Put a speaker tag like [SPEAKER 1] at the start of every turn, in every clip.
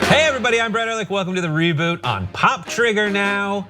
[SPEAKER 1] Hey everybody, I'm Brett Erlich. Welcome to the Reboot on Pop Trigger now.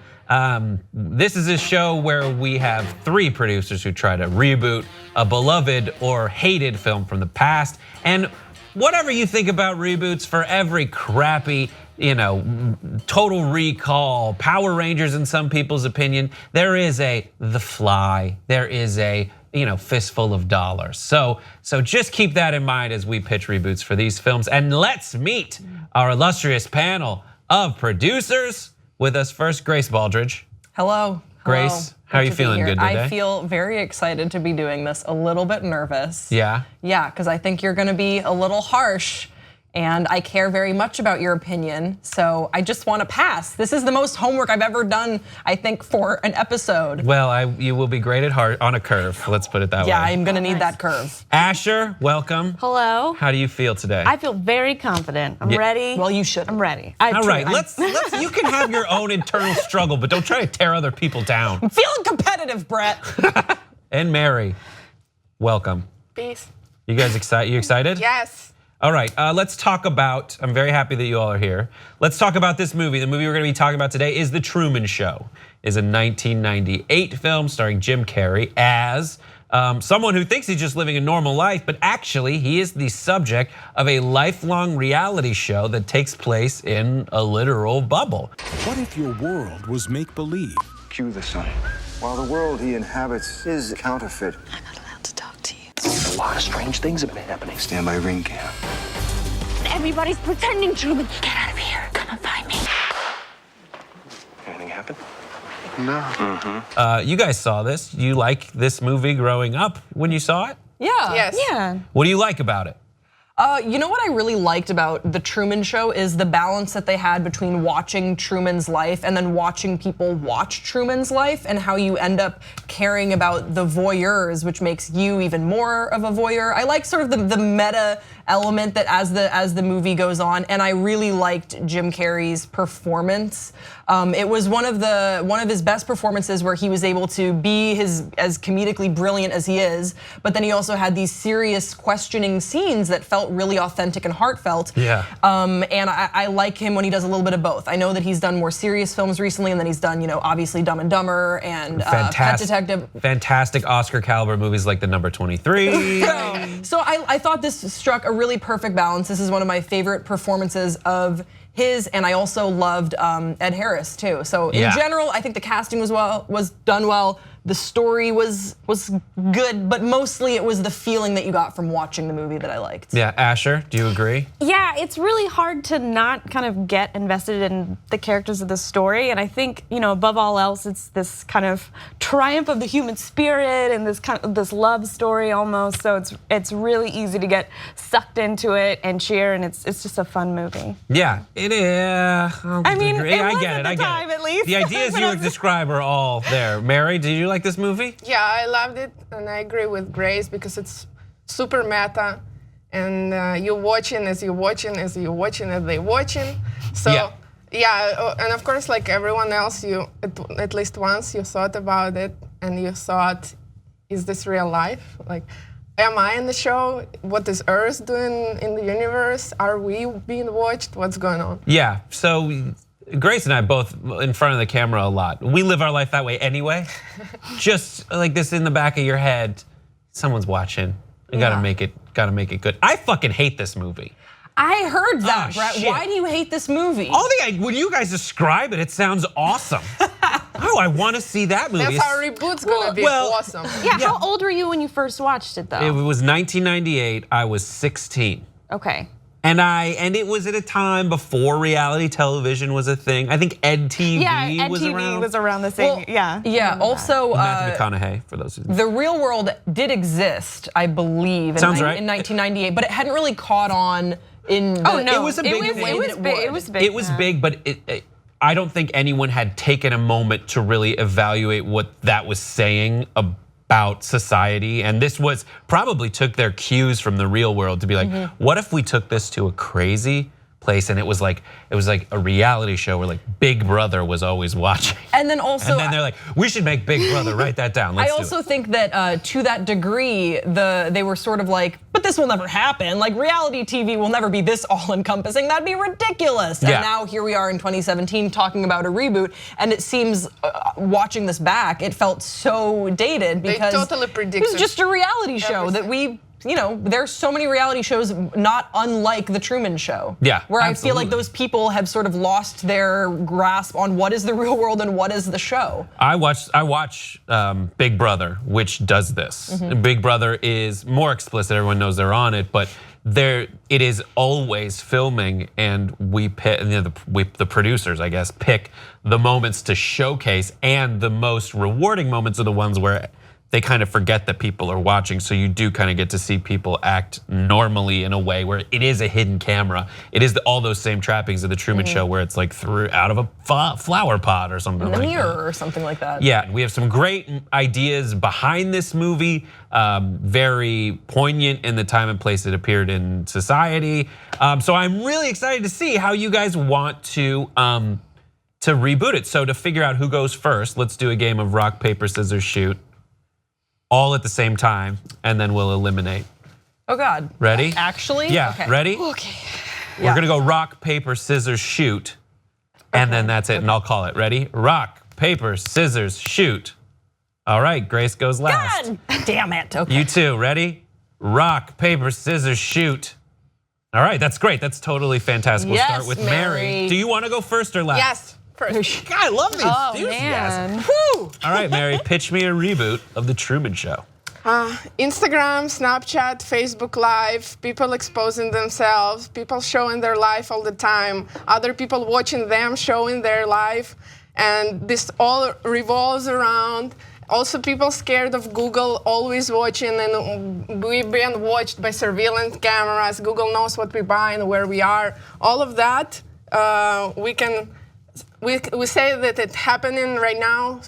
[SPEAKER 1] This is a show where we have 3 producers who try to reboot a beloved or hated film from the past. And whatever you think about reboots, for every crappy, Total Recall, Power Rangers in some people's opinion, there is a The Fly, there is a fistful of dollars. So just keep that in mind as we pitch reboots for these films. And let's meet our illustrious panel of producers. With us first, Grace Baldridge.
[SPEAKER 2] Hello.
[SPEAKER 1] Grace, how are you feeling? Good today?
[SPEAKER 2] I feel very excited to be doing this, a little bit nervous.
[SPEAKER 1] Yeah?
[SPEAKER 2] Yeah, because I think you're gonna be a little harsh, and I care very much about your opinion, so I just want to pass. This is the most homework I've ever done, I think, for an episode.
[SPEAKER 1] Well, you will be graded hard on a curve, let's put it that way.
[SPEAKER 2] Yeah, I'm gonna need that curve.
[SPEAKER 1] Asher, welcome.
[SPEAKER 3] Hello.
[SPEAKER 1] How do you feel today?
[SPEAKER 3] I feel very confident. I'm ready.
[SPEAKER 2] Well, you should.
[SPEAKER 3] I'm ready.
[SPEAKER 1] All right, let's you can have your own internal struggle, but don't try to tear other people down.
[SPEAKER 2] I'm feeling competitive, Brett.
[SPEAKER 1] And Mary, welcome.
[SPEAKER 4] Peace.
[SPEAKER 1] You guys excited? You excited?
[SPEAKER 4] Yes.
[SPEAKER 1] All right, let's talk about, I'm very happy that you all are here. Let's talk about this movie. The movie we're gonna be talking about today is The Truman Show. It's a 1998 film starring Jim Carrey as someone who thinks he's just living a normal life, but actually he is the subject of a lifelong reality show that takes place in a literal bubble.
[SPEAKER 5] What if your world was make-believe?
[SPEAKER 6] Cue the sun. While the world he inhabits is counterfeit.
[SPEAKER 7] I'm not allowed to talk to you.
[SPEAKER 8] A lot of strange things have been happening.
[SPEAKER 6] Stand by ring cam.
[SPEAKER 7] Everybody's pretending, Truman. Get out of here. Come and find me.
[SPEAKER 8] Anything happen?
[SPEAKER 6] No.
[SPEAKER 1] You guys saw this. You like this movie growing up when you saw it?
[SPEAKER 2] Yeah.
[SPEAKER 4] Yes.
[SPEAKER 3] Yeah.
[SPEAKER 1] What do you like about it?
[SPEAKER 2] You know what I really liked about The Truman Show is the balance that they had between watching Truman's life and then watching people watch Truman's life, and how you end up caring about the voyeurs, which makes you even more of a voyeur. I like sort of the meta element that as the movie goes on, and I really liked Jim Carrey's performance. It was one of his best performances where he was able to be as comedically brilliant as he is, but then he also had these serious questioning scenes that felt really authentic and heartfelt.
[SPEAKER 1] Yeah.
[SPEAKER 2] And I like him when he does a little bit of both. I know that he's done more serious films recently, and then he's done, obviously Dumb and Dumber and Pet Detective.
[SPEAKER 1] Fantastic Oscar caliber movies like The Number 23.
[SPEAKER 2] So I thought this struck a really perfect balance. This is one of my favorite performances of his, and I also loved Ed Harris too. So in general, I think the casting was done well. The story was good, but mostly it was the feeling that you got from watching the movie that I liked.
[SPEAKER 1] Yeah, Asher, do you agree?
[SPEAKER 3] Yeah, it's really hard to not kind of get invested in the characters of the story, and I think above all else, it's this kind of triumph of the human spirit and this love story almost. So it's really easy to get sucked into it and cheer, and it's just a fun movie.
[SPEAKER 1] Yeah, it is.
[SPEAKER 3] I mean, it was
[SPEAKER 1] get
[SPEAKER 3] at the time, at least.
[SPEAKER 1] The ideas you describe are all there. Mary, did you like this movie?
[SPEAKER 4] Yeah, I loved it, and I agree with Grace because it's super meta, and you're watching as you're watching as you're watching as they're watching. So yeah, and of course, like everyone else, you at least once you thought about it, and you thought, is this real life? Like, am I in the show? What is Earth doing in the universe? Are we being watched? What's going on?
[SPEAKER 1] Yeah, so Grace and I both in front of the camera a lot. We live our life that way anyway. Just like this in the back of your head, someone's watching. You gotta make it good. I fucking hate this movie.
[SPEAKER 2] I heard that, Brett.
[SPEAKER 1] Shit.
[SPEAKER 2] Why do you hate this movie?
[SPEAKER 1] When you guys describe it, it sounds awesome. Oh, I want to see that movie.
[SPEAKER 4] That's how Reboot's gonna be awesome.
[SPEAKER 3] Yeah, how old were you when you first watched it though?
[SPEAKER 1] It was 1998. I was 16.
[SPEAKER 3] Okay.
[SPEAKER 1] And it was at a time before reality television was a thing. I think EdTV was around.
[SPEAKER 3] was around the same.
[SPEAKER 2] Yeah. Also,
[SPEAKER 1] Matthew McConaughey, for those who know.
[SPEAKER 2] The Real World did exist, I believe, in 1998, but it hadn't really caught on in.
[SPEAKER 1] It was a big thing.
[SPEAKER 3] It was big.
[SPEAKER 1] It was big, but I don't think anyone had taken a moment to really evaluate what that was saying about society, and this probably took their cues from The Real World to be like, what if we took this to a crazy place, and it was like a reality show where like Big Brother was always watching.
[SPEAKER 2] And then also,
[SPEAKER 1] and then they're like, we should make Big Brother. Write that down. Let's
[SPEAKER 2] I also think that to that degree, they were sort of like, but this will never happen. Like reality TV will never be this all-encompassing. That'd be ridiculous.
[SPEAKER 1] Yeah.
[SPEAKER 2] And now here we are in 2017 talking about a reboot, and it seems watching this back, it felt so dated because
[SPEAKER 4] they totally predicted.
[SPEAKER 2] It was just a reality show that we. There's so many reality shows not unlike the Truman Show.
[SPEAKER 1] Yeah,
[SPEAKER 2] where I
[SPEAKER 1] absolutely.
[SPEAKER 2] feel like those people have sort of lost their grasp on what is the real world and what is the show.
[SPEAKER 1] I watch Big Brother, which does this. Big Brother is more explicit. Everyone knows they're on it, but it is always filming, and we pick, the producers, I guess, pick the moments to showcase, and the most rewarding moments are the ones where they kind of forget that people are watching, so you do kind of get to see people act normally in a way where it is a hidden camera. It is all those same trappings of the Truman Show, where it's like out of a flower pot or something like that.
[SPEAKER 2] A mirror or something like that.
[SPEAKER 1] Yeah, we have some great ideas behind this movie, very poignant in the time and place it appeared in society. So I'm really excited to see how you guys want to reboot it. So to figure out who goes first, let's do a game of rock, paper, scissors, shoot. All at the same time, and then we'll eliminate.
[SPEAKER 2] Oh God.
[SPEAKER 1] Ready?
[SPEAKER 2] Actually?
[SPEAKER 1] Yeah,
[SPEAKER 2] okay.
[SPEAKER 1] ready?
[SPEAKER 3] Okay.
[SPEAKER 1] We're gonna go rock, paper, scissors, shoot. And then that's it, and I'll call it. Ready? Rock, paper, scissors, shoot. All right, Grace goes last.
[SPEAKER 2] God damn it. Okay.
[SPEAKER 1] You too, ready? Rock, paper, scissors, shoot. All right, that's great. That's totally fantastic. We'll start with Mary. Do you wanna go first or last?
[SPEAKER 4] Yes. First.
[SPEAKER 1] God, I love these
[SPEAKER 3] Man.
[SPEAKER 2] Woo!
[SPEAKER 1] All right, Mary, pitch me a reboot of The Truman Show.
[SPEAKER 4] Instagram, Snapchat, Facebook Live, people exposing themselves, people showing their life all the time, other people watching them showing their life, and this all revolves around. Also, people scared of Google always watching, and we've been watched by surveillance cameras. Google knows what we buy and where we are. All of that, we say that it's happening right now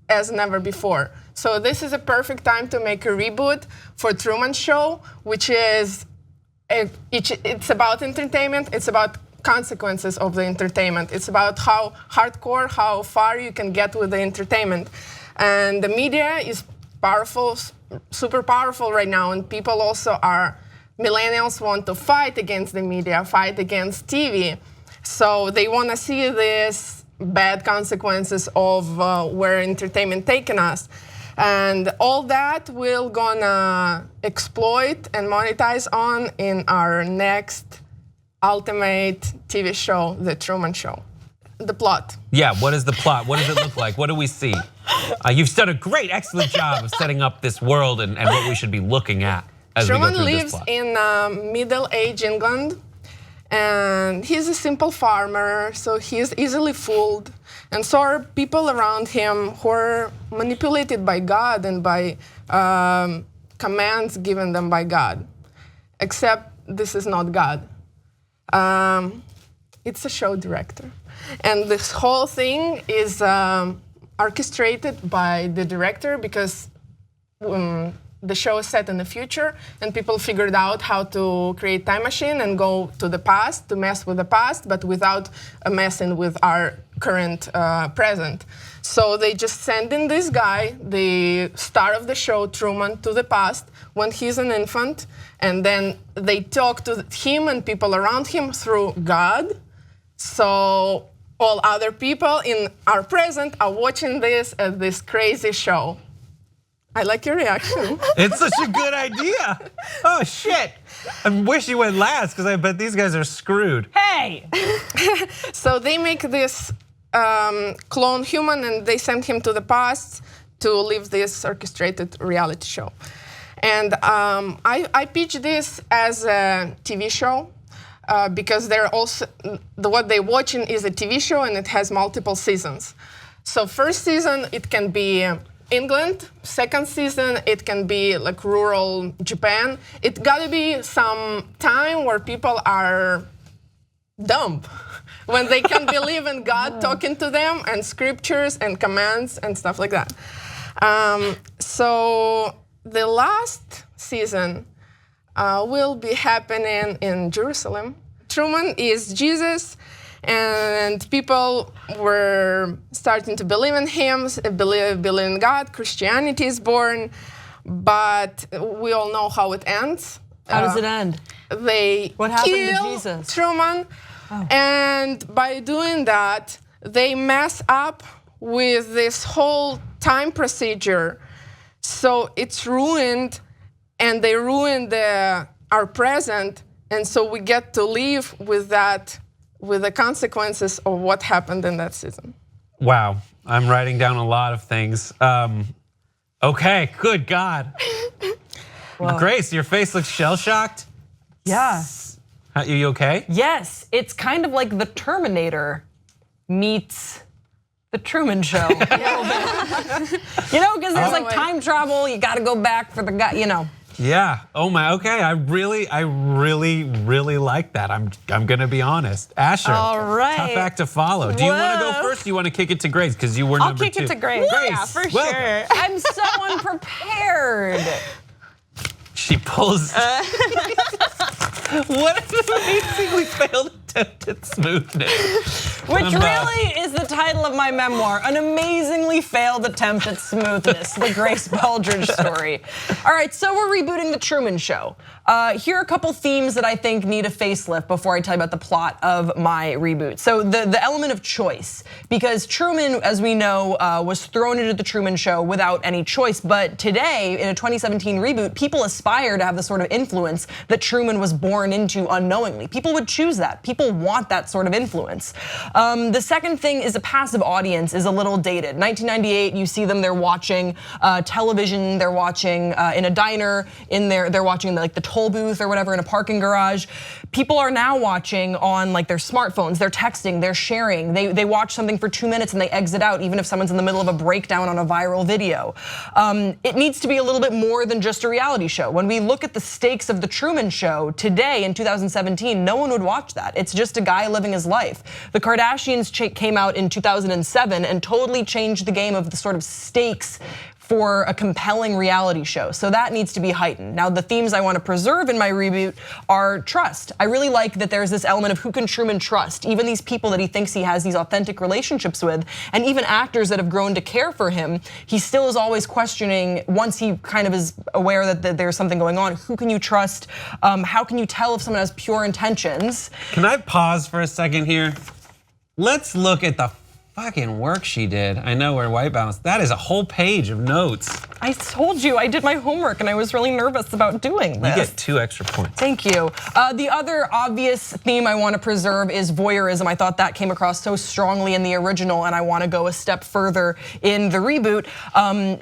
[SPEAKER 4] as never before. So this is a perfect time to make a reboot for Truman Show, which is, it's about entertainment, it's about consequences of the entertainment. It's about how hardcore, how far you can get with the entertainment. And the media is powerful, super powerful right now, and people also millennials want to fight against the media, fight against TV. So they want to see this bad consequences of where entertainment taking us. And all that we're gonna exploit and monetize on in our next ultimate TV show, The Truman Show. The plot.
[SPEAKER 1] Yeah, what is the plot? What does it look like? What do we see? You've done a great, excellent job of setting up this world and what we should be looking at as we go
[SPEAKER 4] Truman
[SPEAKER 1] through this
[SPEAKER 4] lives
[SPEAKER 1] plot.
[SPEAKER 4] in middle-aged England, and he's a simple farmer, so he's easily fooled. And so are people around him who are manipulated by God and by commands given them by God. Except this is not God. It's a show director. And this whole thing is orchestrated by the director because the show is set in the future, and people figured out how to create time machine and go to the past to mess with the past, but without messing with our current present. So they just send in this guy, the star of the show, Truman, to the past when he's an infant, and then they talk to him and people around him through God. So all other people in our present are watching this as this crazy show. I like your reaction.
[SPEAKER 1] It's such a good idea. Oh shit. I wish you went last because I bet these guys are screwed.
[SPEAKER 2] Hey!
[SPEAKER 4] So they make this clone human and they send him to the past to live this orchestrated reality show. And I pitch this as a TV show because they're also, what they're watching is a TV show and it has multiple seasons. So first season, it can be England. Second season, it can be like rural Japan. It gotta be some time where people are dumb, when they can believe in God talking to them and scriptures and commands and stuff like that. So the last season will be happening in Jerusalem. Truman is Jesus, and people were starting to believe in him, believe in God. Christianity is born, but we all know how it ends.
[SPEAKER 2] How does it end?
[SPEAKER 4] What
[SPEAKER 2] happened to
[SPEAKER 4] kill
[SPEAKER 2] Jesus?
[SPEAKER 4] Truman, and by doing that, they mess up with this whole time procedure. So it's ruined, and they ruined our present, and so we get to live with that, with the consequences of what happened in that season.
[SPEAKER 1] Wow, I'm writing down a lot of things. Okay, good God. Grace, your face looks shell-shocked.
[SPEAKER 2] Yeah.
[SPEAKER 1] Are you okay?
[SPEAKER 2] Yes, it's kind of like the Terminator meets the Truman Show. You know, because there's like time travel, you gotta go back for the guy, you know.
[SPEAKER 1] Yeah, oh my, okay, I really like that. I'm gonna be honest. Asher,
[SPEAKER 3] All right.
[SPEAKER 1] tough act to follow. Do you wanna go first or do you wanna kick it to Grace? Because you were number 2.
[SPEAKER 3] I'll kick it to Grace. Yeah, for sure.
[SPEAKER 2] I'm so unprepared.
[SPEAKER 1] She pulls. What if it amazingly failed attempt at smoothness?
[SPEAKER 2] Which really is the title of my memoir, An Amazingly Failed Attempt at Smoothness, the Grace Baldridge story. All right, so we're rebooting the Truman Show. Here are a couple themes that I think need a facelift before I tell you about the plot of my reboot. So the element of choice, because Truman, as we know, was thrown into the Truman Show without any choice, but today, in a 2017 reboot, people aspire to have the sort of influence that Truman was born into unknowingly. People would choose that. People want that sort of influence. The second thing is a passive audience is a little dated. 1998, you see them, they're watching television, they're watching in a diner, they're watching like the toll booth or whatever in a parking garage. People are now watching on like their smartphones, they're texting, they're sharing. They watch something for 2 minutes and they exit out, even if someone's in the middle of a breakdown on a viral video. It needs to be a little bit more than just a reality show. When we look at the stakes of the Truman Show today in 2017, no one would watch that. It's just a guy living his life. The Kardashians came out in 2007 and totally changed the game of the sort of stakes for a compelling reality show. So that needs to be heightened. Now, the themes I want to preserve in my reboot are trust. I really like that there's this element of who can Truman trust, even these people that he thinks he has these authentic relationships with, and even actors that have grown to care for him, he still is always questioning, once he kind of is aware that there's something going on, who can you trust? How can you tell if someone has pure intentions?
[SPEAKER 1] Can I pause for a second here? Let's look at the fucking work she did. I know we're white balance. That is a whole page of notes.
[SPEAKER 2] I told you, I did my homework and I was really nervous about doing this.
[SPEAKER 1] You get 2 extra points.
[SPEAKER 2] Thank you. The other obvious theme I want to preserve is voyeurism. I thought that came across so strongly in the original and I want to go a step further in the reboot.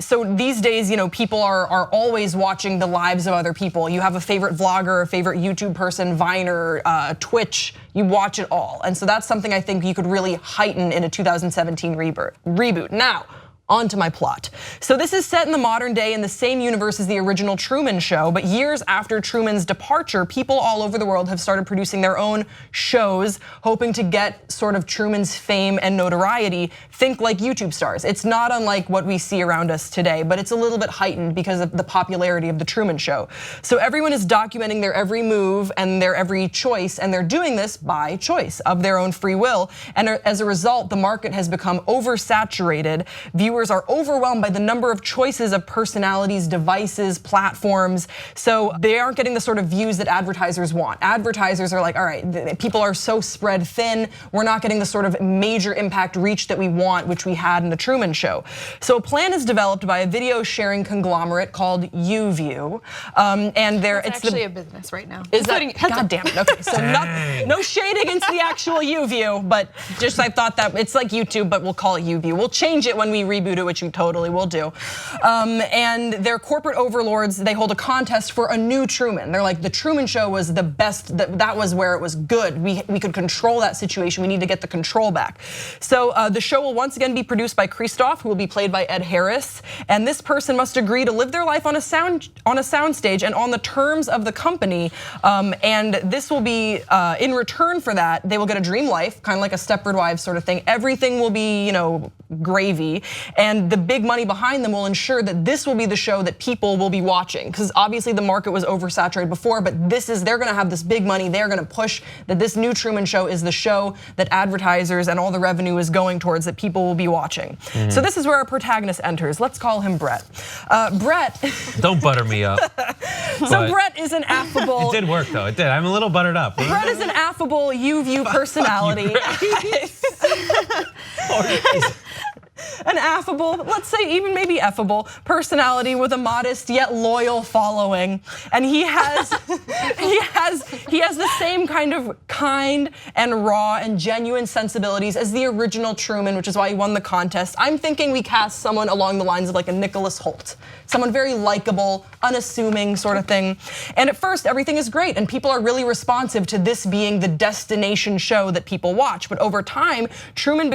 [SPEAKER 2] So these days, you know, people are always watching the lives of other people. You have a favorite vlogger, a favorite YouTube person, Viner, Twitch, you watch it all. And so that's something I think you could really heighten in a 2017 reboot. Now, on to my plot. So this is set in the modern day in the same universe as the original Truman Show, but years after Truman's departure, people all over the world have started producing their own shows, hoping to get sort of Truman's fame and notoriety. Think like YouTube stars. It's not unlike what we see around us today, but it's a little bit heightened because of the popularity of the Truman Show. So everyone is documenting their every move and their every choice, and they're doing this by choice of their own free will. And as a result, the market has become oversaturated. Viewers are overwhelmed by the number of choices of personalities, devices, platforms. So they aren't getting the sort of views that advertisers want. Advertisers are like, all right, people are so spread thin. We're not getting the sort of major impact reach that we want, which we had in the Truman Show. So a plan is developed by a video sharing conglomerate called YouView. And
[SPEAKER 3] it's actually a business right now.
[SPEAKER 2] Is that, God damn it, okay. So no shade against the actual YouView, but just I thought that it's like YouTube, but we'll call it YouView. We'll change it when we reboot it, which we totally will do. And their corporate overlords, they hold a contest for a new Truman. They're like, the Truman Show was the best, that was where it was good. We could control that situation. We need to get the control back. So the show will once again be produced by Christoph, who will be played by Ed Harris. And this person must agree to live their life on a soundstage and on the terms of the company. And this will be, in return for that, they will get a dream life, kind of like a Stepford Wives sort of thing. Everything will be, gravy. and the big money behind them will ensure that this will be the show that people will be watching. Because obviously the market was oversaturated before, but they're gonna have this big money, they're gonna push that this new Truman Show is the show that advertisers and all the revenue is going towards, that people will be watching. So this is where our protagonist enters. Let's call him Brett. Brett.
[SPEAKER 1] Don't butter me up.
[SPEAKER 2] So Brett is an affable.
[SPEAKER 1] It did work though, it did. I'm a little buttered up.
[SPEAKER 2] Brett is an affable you-view personality. An affable, let's say even maybe effable personality with a modest yet loyal following, and he has the same kind of kind and raw and genuine sensibilities as the original Truman, which is why he won the contest. I'm thinking we cast someone along the lines of like a Nicholas Hoult, someone very likable, unassuming sort of thing. And at first everything is great and people are really responsive to this being the destination show that people watch. But over time, Truman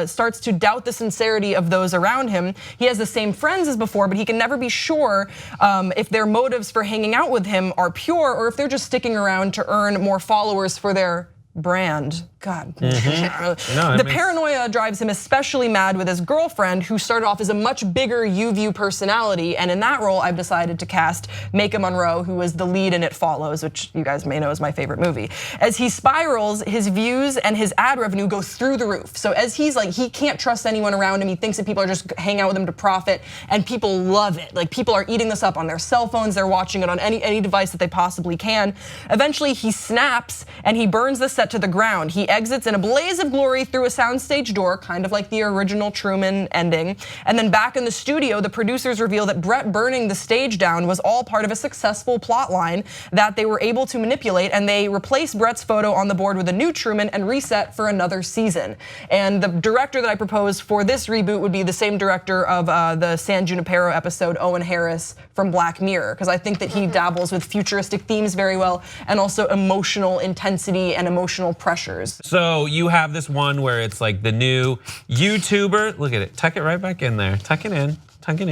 [SPEAKER 2] starts to doubt the sincerity of those around him. He has the same friends as before, but he can never be sure if their motives for hanging out with him are pure or if they're just sticking around to earn more followers for their brand. God. The paranoia drives him especially mad with his girlfriend, who started off as a much bigger you-view personality. And in that role, I've decided to cast Maika Monroe, who was the lead in It Follows, which you guys may know is my favorite movie. As he spirals, his views and his ad revenue go through the roof. So as he's like, he can't trust anyone around him. He thinks that people are just hanging out with him to profit, and people love it. Like, people are eating this up on their cell phones. They're watching it on any device that they possibly can. Eventually, he snaps and he burns the set to the ground. He exits in a blaze of glory through a soundstage door, kind of like the original Truman ending. And then back in the studio, the producers reveal that Brett burning the stage down was all part of a successful plot line that they were able to manipulate, and they replaced Brett's photo on the board with a new Truman and reset for another season. And the director that I propose for this reboot would be the same director of the San Junipero episode, Owen Harris from Black Mirror, because I think that he dabbles with futuristic themes very well and also emotional intensity and emotional pressures.
[SPEAKER 1] So you have this one where it's like the new YouTuber. Look at it, tuck it right back in there. Tuck it in,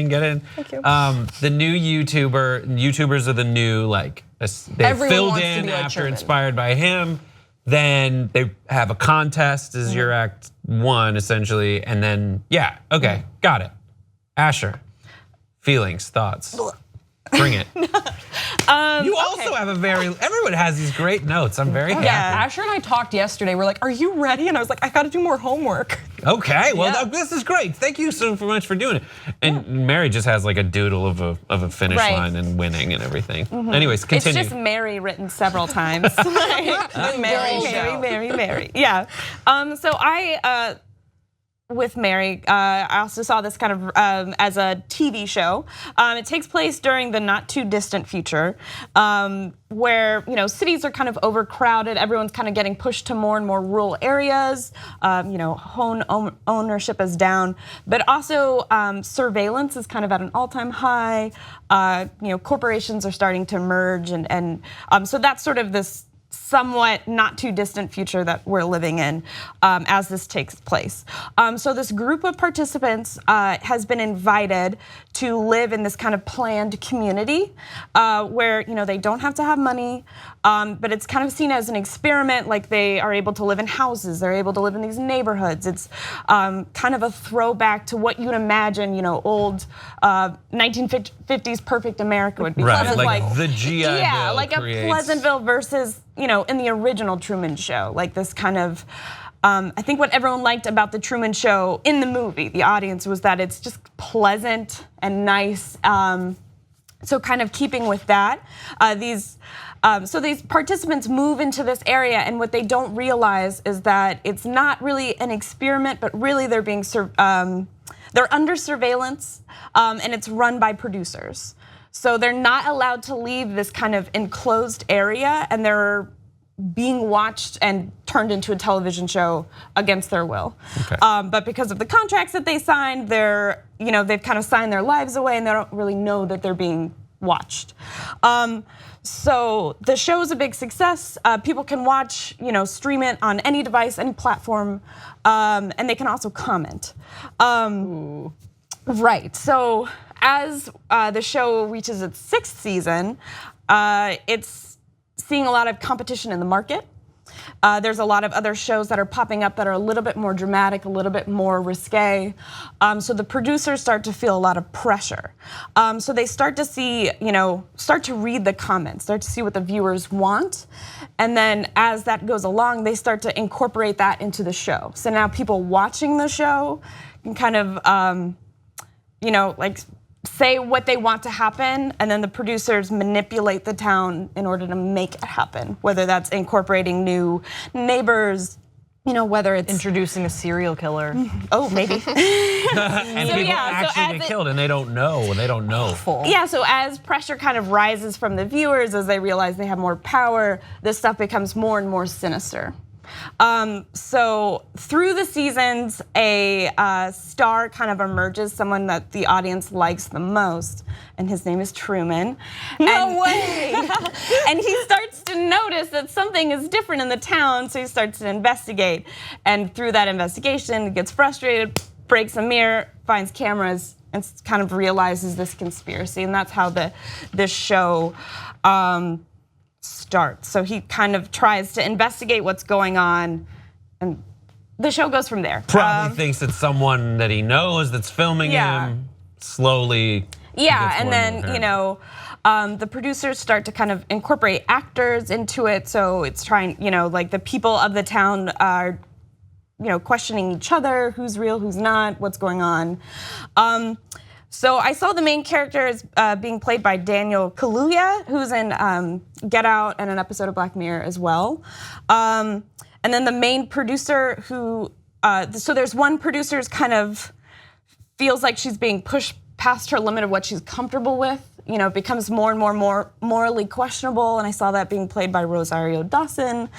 [SPEAKER 1] get in.
[SPEAKER 2] Thank you.
[SPEAKER 1] The new YouTubers are the new, like, they filled in after inspired by him. Then they have a contest as your act one, essentially. And then, yeah, okay, got it. Asher, feelings, thoughts, bring it. You also have everyone has these great notes. I'm very happy.
[SPEAKER 2] Asher and I talked yesterday. We're like, are you ready? And I was like, I gotta do more homework.
[SPEAKER 1] Okay, well this is great. Thank you so much for doing it. And Mary just has like a doodle of a finish line and winning and everything. Anyways, continue.
[SPEAKER 3] It's just Mary written several times.
[SPEAKER 2] Mary.
[SPEAKER 3] Yeah. So with Mary, I also saw this kind of as a TV show. It takes place during the not too distant future, where cities are kind of overcrowded. Everyone's kind of getting pushed to more and more rural areas. Home ownership is down, but also surveillance is kind of at an all-time high. Corporations are starting to emerge, and so that's sort of this somewhat not too distant future that we're living in as this takes place. So this group of participants has been invited to live in this kind of planned community where they don't have to have money, but it's kind of seen as an experiment. Like, they are able to live in houses, they're able to live in these neighborhoods. It's kind of a throwback to what you'd imagine, old 1950s perfect America would be.
[SPEAKER 1] Right, like the GI Bill.
[SPEAKER 3] Yeah, like a Pleasantville versus in the original Truman Show, like this kind of, I think what everyone liked about the Truman Show in the movie, the audience, was that it's just pleasant and nice. So kind of keeping with that, so these participants move into this area, and what they don't realize is that it's not really an experiment, but really they're being they're under surveillance, and it's run by producers. So they're not allowed to leave this kind of enclosed area, and they're being watched and turned into a television show against their will. Okay. But because of the contracts that they signed, they've kind of signed their lives away, and they don't really know that they're being watched. So the show is a big success. People can watch, stream it on any device, any platform, and they can also comment. Right. So as the show reaches its 6th season, it's seeing a lot of competition in the market. There's a lot of other shows that are popping up that are a little bit more dramatic, a little bit more risque. So the producers start to feel a lot of pressure. So they start to see, start to read the comments, start to see what the viewers want. And then as that goes along, they start to incorporate that into the show. So now people watching the show can kind of, like say what they want to happen, and then the producers manipulate the town in order to make it happen, whether that's incorporating new neighbors, whether it's
[SPEAKER 2] introducing a serial killer.
[SPEAKER 3] Oh, maybe.
[SPEAKER 1] And people actually get killed and they don't know.
[SPEAKER 2] Awful.
[SPEAKER 3] Yeah, so as pressure kind of rises from the viewers, as they realize they have more power, this stuff becomes more and more sinister. So through the seasons, a star kind of emerges, someone that the audience likes the most, and his name is Truman.
[SPEAKER 2] No way!
[SPEAKER 3] And he starts to notice that something is different in the town, so he starts to investigate. And through that investigation, he gets frustrated, breaks a mirror, finds cameras, and kind of realizes this conspiracy. And that's how this show starts. So he kind of tries to investigate what's going on, and the show goes from there.
[SPEAKER 1] Probably thinks it's someone that he knows that's filming him. Slowly.
[SPEAKER 3] Yeah, and then the producers start to kind of incorporate actors into it. So it's trying, like the people of the town are, questioning each other, who's real, who's not, what's going on. So I saw the main character is being played by Daniel Kaluuya, who's in Get Out and an episode of Black Mirror as well. And then the main producer who, so there's one producer who's kind of feels like she's being pushed past her limit of what she's comfortable with. Becomes more and more morally questionable, and I saw that being played by Rosario Dawson.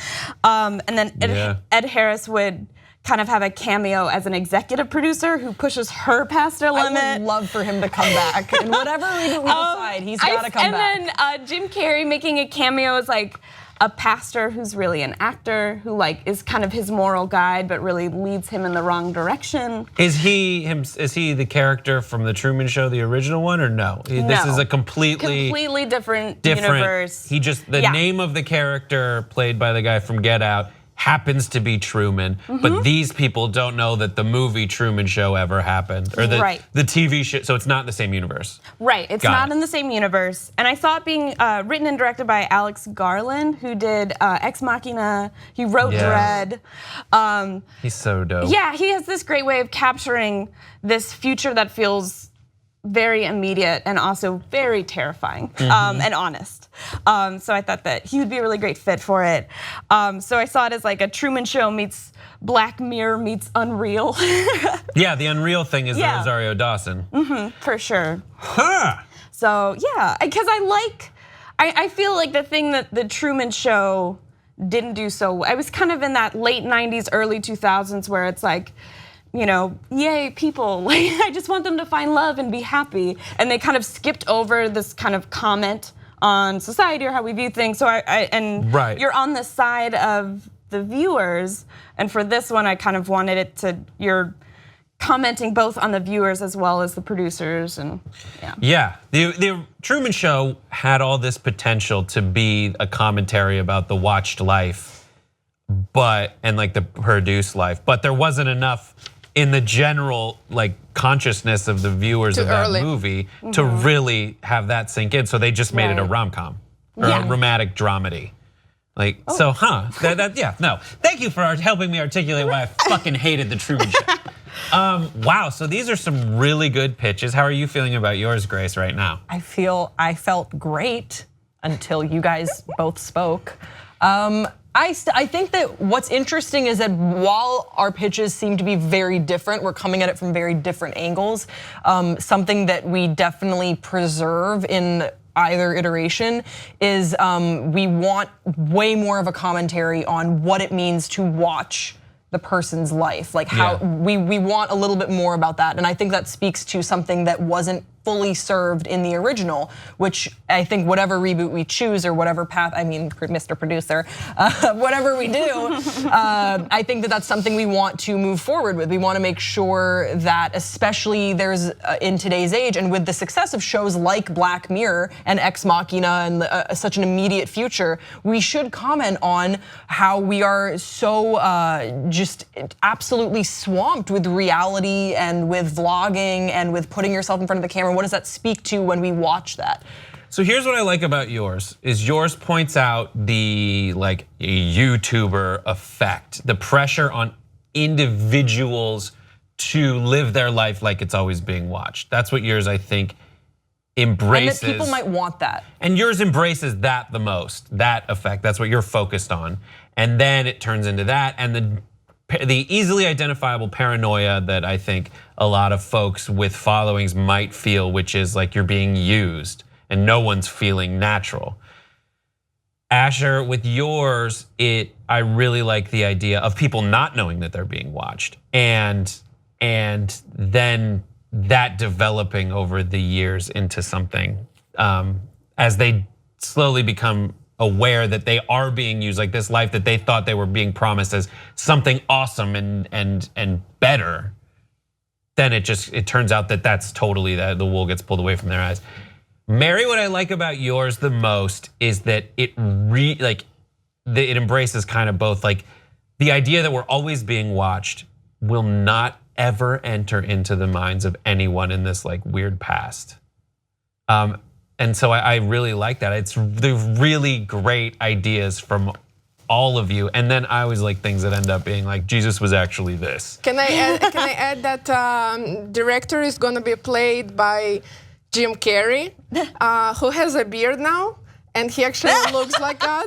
[SPEAKER 3] And then Ed Harris would kind of have a cameo as an executive producer who pushes her past her limit.
[SPEAKER 2] I would love for him to come back. And whatever we decide, he's got to come back.
[SPEAKER 3] And then Jim Carrey making a cameo as like a pastor who's really an actor, who is kind of his moral guide, but really leads him in the wrong direction.
[SPEAKER 1] Is he the character from the Truman Show, the original one, or no? This is a completely
[SPEAKER 3] different universe.
[SPEAKER 1] He just, the name of the character played by the guy from Get Out happens to be Truman, but these people don't know that the movie Truman Show ever happened, or the TV show, so it's not in the same universe.
[SPEAKER 3] Right, it's not in the same universe. And I saw it being written and directed by Alex Garland, who did Ex Machina, he wrote Dread.
[SPEAKER 1] He's so dope.
[SPEAKER 3] Yeah, he has this great way of capturing this future that feels very immediate and also very terrifying and honest. So I thought that he would be a really great fit for it. So I saw it as like a Truman Show meets Black Mirror meets Unreal.
[SPEAKER 1] Yeah, the Unreal thing is the Rosario Dawson.
[SPEAKER 3] For sure.
[SPEAKER 1] Huh.
[SPEAKER 3] So yeah, because I feel like the thing that the Truman Show didn't do so, I was kind of in that late 90s, early 2000s where it's like, yay, people, I just want them to find love and be happy. And they kind of skipped over this kind of comment on society or how we view things. So you're on the side of the viewers. And for this one, I kind of wanted it to, you're commenting both on the viewers as well as the producers, and
[SPEAKER 1] the Truman Show had all this potential to be a commentary about the watched life, and like the produced life, but there wasn't enough in the general consciousness of the viewers of that movie to really have that sink in. So they just made it a rom-com or a romantic dramedy. So no. Thank you for helping me articulate why I fucking hated the Truman Show. Wow, so these are some really good pitches. How are you feeling about yours, Grace, right now?
[SPEAKER 2] I felt great until you guys both spoke. I think that what's interesting is that while our pitches seem to be very different, we're coming at it from very different angles. Something that we definitely preserve in either iteration is we want way more of a commentary on what it means to watch the person's life, how we want a little bit more about that, and I think that speaks to something that wasn't fully served in the original, which I think whatever reboot we choose or whatever path, I mean, Mr. Producer, whatever we do, I think that that's something we want to move forward with. We want to make sure that, especially there's in today's age and with the success of shows like Black Mirror and Ex Machina and such an immediate future, we should comment on how we are so just absolutely swamped with reality and with vlogging and with putting yourself in front of the camera. What does that speak to when we watch that?
[SPEAKER 1] So here's what I like about yours, is yours points out the like YouTuber effect, the pressure on individuals to live their life like it's always being watched. That's what yours, I think, embraces.
[SPEAKER 2] And that people might want that.
[SPEAKER 1] And yours embraces that the most, that effect. That's what you're focused on. And then it turns into that, and the easily identifiable paranoia that I think a lot of folks with followings might feel, which is like you're being used and no one's feeling natural. Asher, with yours, I really like the idea of people not knowing that they're being watched, and then that developing over the years into something as they slowly become aware that they are being used, like this life that they thought they were being promised as something awesome and better. Then it turns out that that's totally that the wool gets pulled away from their eyes. Mary, what I like about yours the most is that it embraces kind of both, like the idea that we're always being watched will not ever enter into the minds of anyone in this like weird past. And so I really like that. It's the really great ideas from all of you. And then I always like things that end up being like, Jesus was actually this.
[SPEAKER 4] Can I add that director is gonna be played by Jim Carrey, who has a beard now, and he actually looks like God.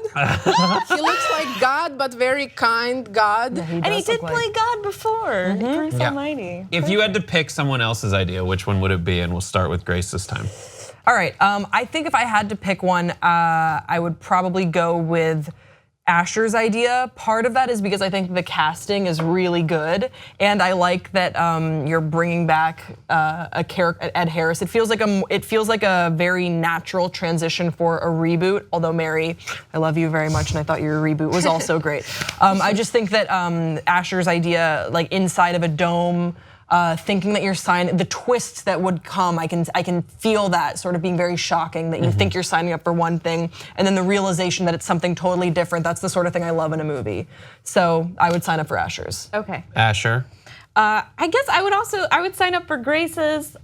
[SPEAKER 4] He looks like God, but very kind God.
[SPEAKER 3] And he did play God before, Grace Almighty.
[SPEAKER 1] If you had to pick someone else's idea, which one would it be? And we'll start with Grace this time.
[SPEAKER 2] All right, I think if I had to pick one, I would probably go with Asher's idea. Part of that is because I think the casting is really good, and I like that you're bringing back a character, Ed Harris. It feels like a very natural transition for a reboot. Although Mary, I love you very much, and I thought your reboot was also great. I just think that Asher's idea, like inside of a dome. Thinking that you're signing, the twists that would come, I can feel that sort of being very shocking, that you think you're signing up for one thing, and then the realization that it's something totally different. That's the sort of thing I love in a movie. So I would sign up for Asher's.
[SPEAKER 3] Okay.
[SPEAKER 1] Asher.
[SPEAKER 3] I guess I would sign up for Grace's.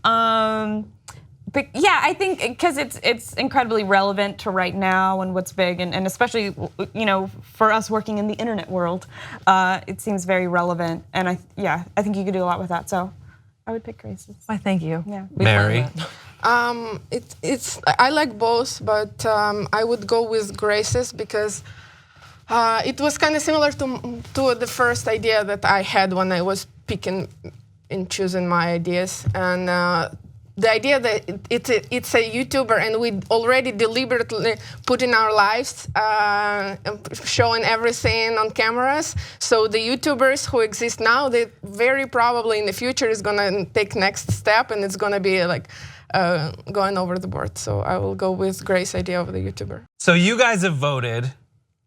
[SPEAKER 3] But yeah, I think because it's incredibly relevant to right now and what's big, and especially for us working in the internet world, it seems very relevant. And I think you could do a lot with that. So I would pick Grace's.
[SPEAKER 2] Why, thank you.
[SPEAKER 3] Yeah.
[SPEAKER 1] Mary.
[SPEAKER 4] I like both, but I would go with Grace's because it was kind of similar to the first idea that I had when I was picking and choosing my ideas, and the idea that it's a YouTuber and we already deliberately put in our lives, showing everything on cameras. So the YouTubers who exist now, they very probably in the future is gonna take next step, and it's gonna be like going over the board. So I will go with Grace's idea of the YouTuber.
[SPEAKER 1] So you guys have voted,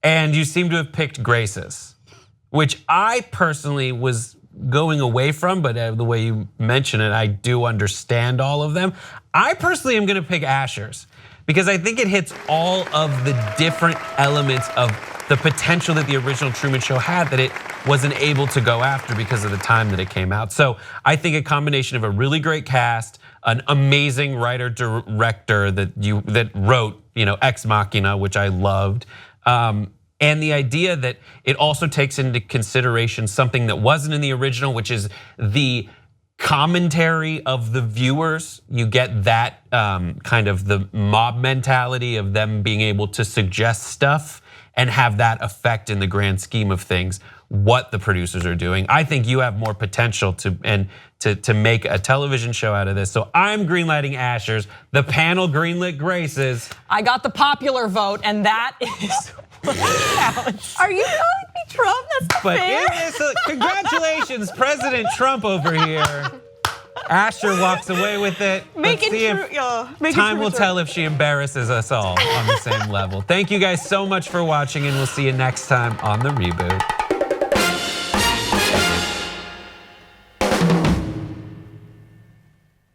[SPEAKER 1] and you seem to have picked Grace's, which I personally was going away from, but the way you mention it, I do understand all of them. I personally am gonna pick Asher's because I think it hits all of the different elements of the potential that the original Truman Show had that it wasn't able to go after because of the time that it came out. So I think a combination of a really great cast, an amazing writer director that wrote, Ex Machina, which I loved. And the idea that it also takes into consideration something that wasn't in the original, which is the commentary of the viewers. You get that kind of the mob mentality of them being able to suggest stuff and have that effect in the grand scheme of things, what the producers are doing. I think you have more potential to make a television show out of this. So I'm greenlighting Asher's. The panel greenlit Grace's.
[SPEAKER 2] I got the popular vote, and that is.
[SPEAKER 3] Are you calling me Trump? That's not fair.
[SPEAKER 1] Congratulations, President Trump over here. Asher walks away with it.
[SPEAKER 3] Making
[SPEAKER 1] Let's see if time will tell if she embarrasses us all on the same level. Thank you guys so much for watching, and we'll see you next time on The Reboot.